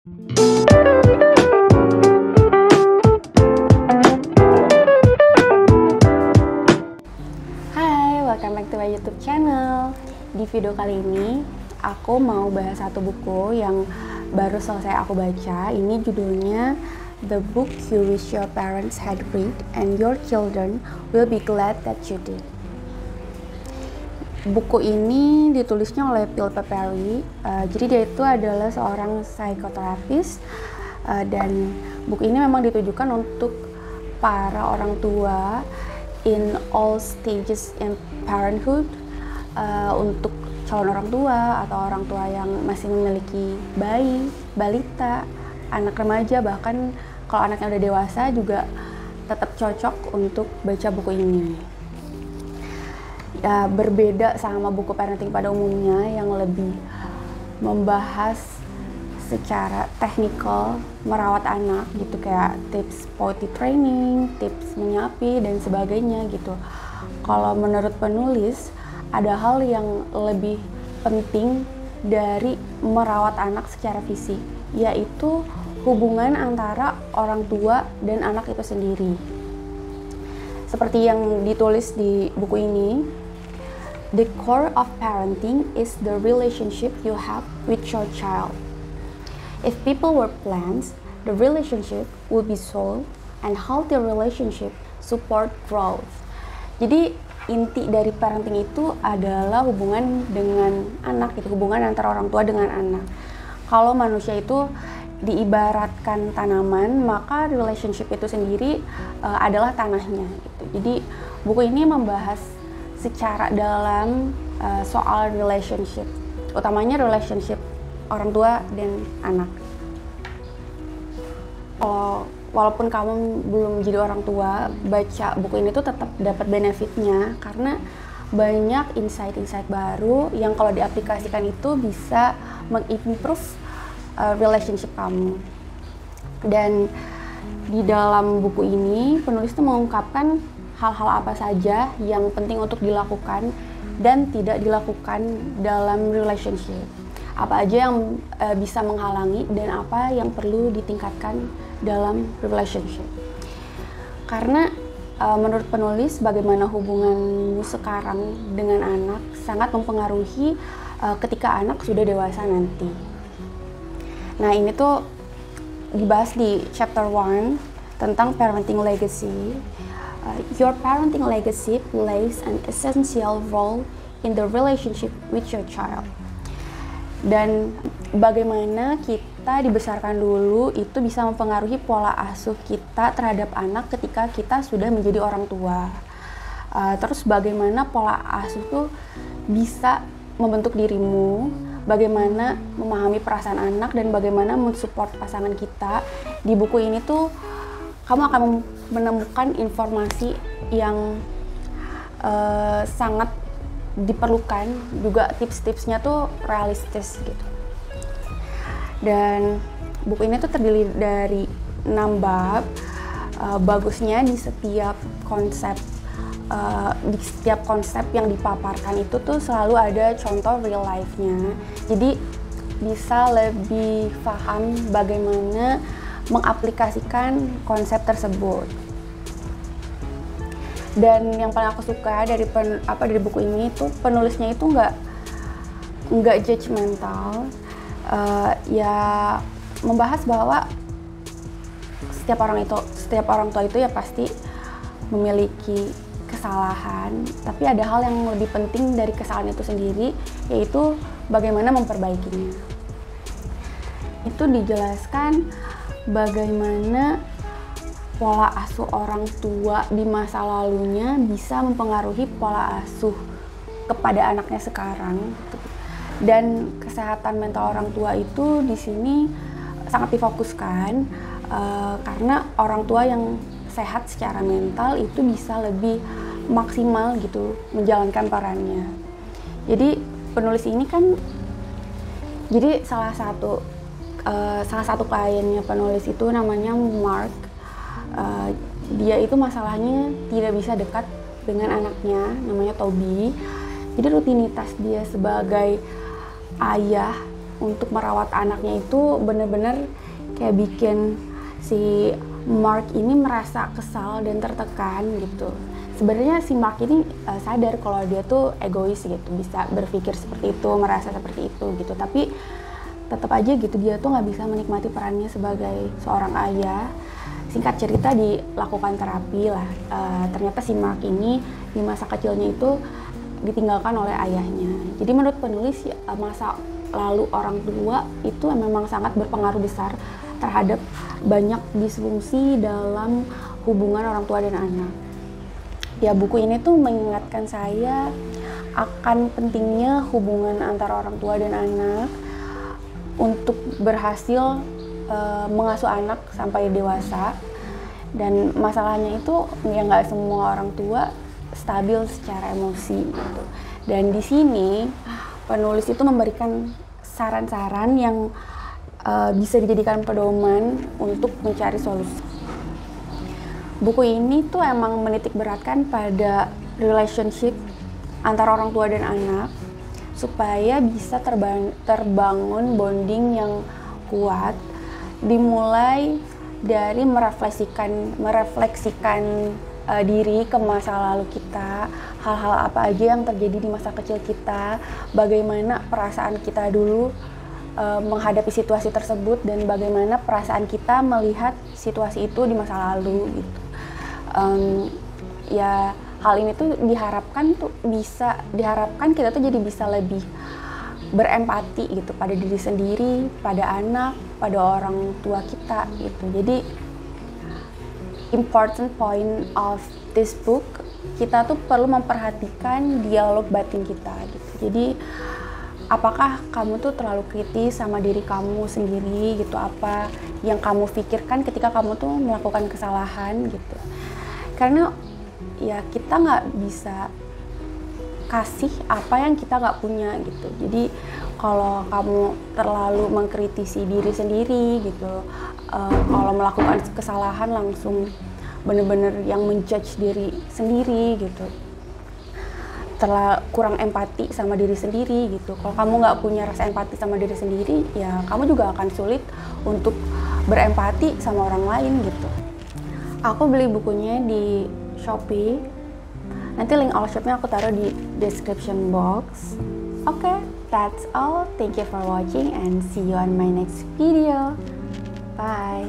Hai, welcome back to my YouTube channel. Di video kali ini, aku mau bahas satu buku yang baru selesai aku baca. Ini judulnya The Book You Wish Your Parents Had Read and Your Children Will Be Glad That You Did. Buku ini ditulisnya oleh Phil Perry. Jadi dia itu adalah seorang psikoterapis, dan buku ini memang ditujukan untuk para orang tua in all stages in parenthood, untuk calon orang tua atau orang tua yang masih memiliki bayi, balita, anak remaja, bahkan kalau anaknya udah dewasa juga tetap cocok untuk baca buku ini. Ya, berbeda sama buku parenting pada umumnya yang lebih membahas secara teknikal merawat anak gitu, kayak tips potty training, tips menyapi dan sebagainya gitu. Kalau menurut penulis ada hal yang lebih penting dari merawat anak secara fisik, yaitu hubungan antara orang tua dan anak itu sendiri. Seperti yang ditulis di buku ini, the core of parenting is the relationship you have with your child. If people were plants, the relationship would be soil, and healthy relationship support growth. Jadi inti dari parenting itu adalah hubungan dengan anak, itu hubungan antara orang tua dengan anak. Kalau manusia itu diibaratkan tanaman, maka relationship itu sendiri adalah tanahnya gitu. Jadi buku ini membahas secara dalam soal relationship, utamanya relationship orang tua dan anak. Walaupun kamu belum jadi orang tua, baca buku ini tuh tetap dapat benefitnya karena banyak insight-insight baru yang kalau diaplikasikan itu bisa mengimprove relationship kamu. Dan di dalam buku ini penulis tuh mengungkapkan hal-hal apa saja yang penting untuk dilakukan dan tidak dilakukan dalam relationship. Apa aja yang bisa menghalangi dan apa yang perlu ditingkatkan dalam relationship. Karena menurut penulis, bagaimana hubunganmu sekarang dengan anak sangat mempengaruhi ketika anak sudah dewasa nanti. Nah, ini tuh dibahas di chapter 1 tentang parenting legacy. Your parenting legacy plays an essential role in the relationship with your child. Dan bagaimana kita dibesarkan dulu itu bisa mempengaruhi pola asuh kita terhadap anak ketika kita sudah menjadi orang tua. Terus bagaimana pola asuh itu bisa membentuk dirimu, bagaimana memahami perasaan anak, dan bagaimana mensupport pasangan kita. Di buku ini tuh kamu akan menemukan informasi yang sangat diperlukan, juga tips-tipsnya tuh realistis gitu. Dan buku ini tuh terdiri dari 6 bab. Bagusnya di setiap konsep yang dipaparkan itu tuh selalu ada contoh real life-nya. Jadi bisa lebih paham bagaimana mengaplikasikan konsep tersebut. Dan yang paling aku suka dari buku ini tuh penulisnya itu nggak judgmental, ya membahas bahwa setiap orang tua itu ya pasti memiliki kesalahan, tapi ada hal yang lebih penting dari kesalahan itu sendiri, yaitu bagaimana memperbaikinya. Itu dijelaskan bagaimana pola asuh orang tua di masa lalunya bisa mempengaruhi pola asuh kepada anaknya sekarang. Dan kesehatan mental orang tua itu di sini sangat difokuskan, karena orang tua yang sehat secara mental itu bisa lebih maksimal gitu menjalankan perannya. Jadi penulis ini kan, jadi salah satu kliennya penulis itu namanya Mark. Dia itu masalahnya tidak bisa dekat dengan anaknya, namanya Toby. Jadi rutinitas dia sebagai ayah untuk merawat anaknya itu bener-bener kayak bikin si Mark ini merasa kesal dan tertekan gitu. Sebenarnya si Mark ini sadar kalau dia tuh egois gitu, bisa berpikir seperti itu, merasa seperti itu gitu. Tapi tetap aja gitu dia tuh nggak bisa menikmati perannya sebagai seorang ayah. Singkat cerita dilakukan terapi lah. Ternyata si Mark ini di masa kecilnya itu ditinggalkan oleh ayahnya. Jadi menurut penulis masa lalu orang tua itu memang sangat berpengaruh besar terhadap banyak disfungsi dalam hubungan orang tua dan anak. Ya, buku ini tuh mengingatkan saya akan pentingnya hubungan antara orang tua dan anak untuk berhasil mengasuh anak sampai dewasa. Dan masalahnya itu ya nggak semua orang tua stabil secara emosi gitu. Dan di sini penulis itu memberikan saran-saran yang bisa dijadikan pedoman untuk mencari solusi. Buku ini tuh emang menitik beratkan pada relationship antara orang tua dan anak supaya bisa terbangun bonding yang kuat, dimulai dari merefleksikan diri ke masa lalu kita, hal-hal apa aja yang terjadi di masa kecil kita, bagaimana perasaan kita dulu menghadapi situasi tersebut, dan bagaimana perasaan kita melihat situasi itu di masa lalu gitu. Ya hal ini tuh diharapkan kita tuh jadi bisa lebih berempati gitu pada diri sendiri, pada anak, pada orang tua kita gitu. Jadi important point of this book, kita tuh perlu memperhatikan dialog batin kita gitu. Jadi apakah kamu tuh terlalu kritis sama diri kamu sendiri gitu, apa yang kamu pikirkan ketika kamu tuh melakukan kesalahan gitu. Karena ya kita nggak bisa kasih apa yang kita nggak punya gitu. Jadi kalau kamu terlalu mengkritisi diri sendiri gitu, kalau melakukan kesalahan langsung bener-bener yang menjudge diri sendiri gitu, terlalu kurang empati sama diri sendiri gitu. Kalau kamu nggak punya rasa empati sama diri sendiri, ya kamu juga akan sulit untuk berempati sama orang lain gitu. Aku beli bukunya di Shopee. Nanti link all shopnya aku taruh di description box. Okay, that's all. Thank you for watching and see you on my next video. Bye.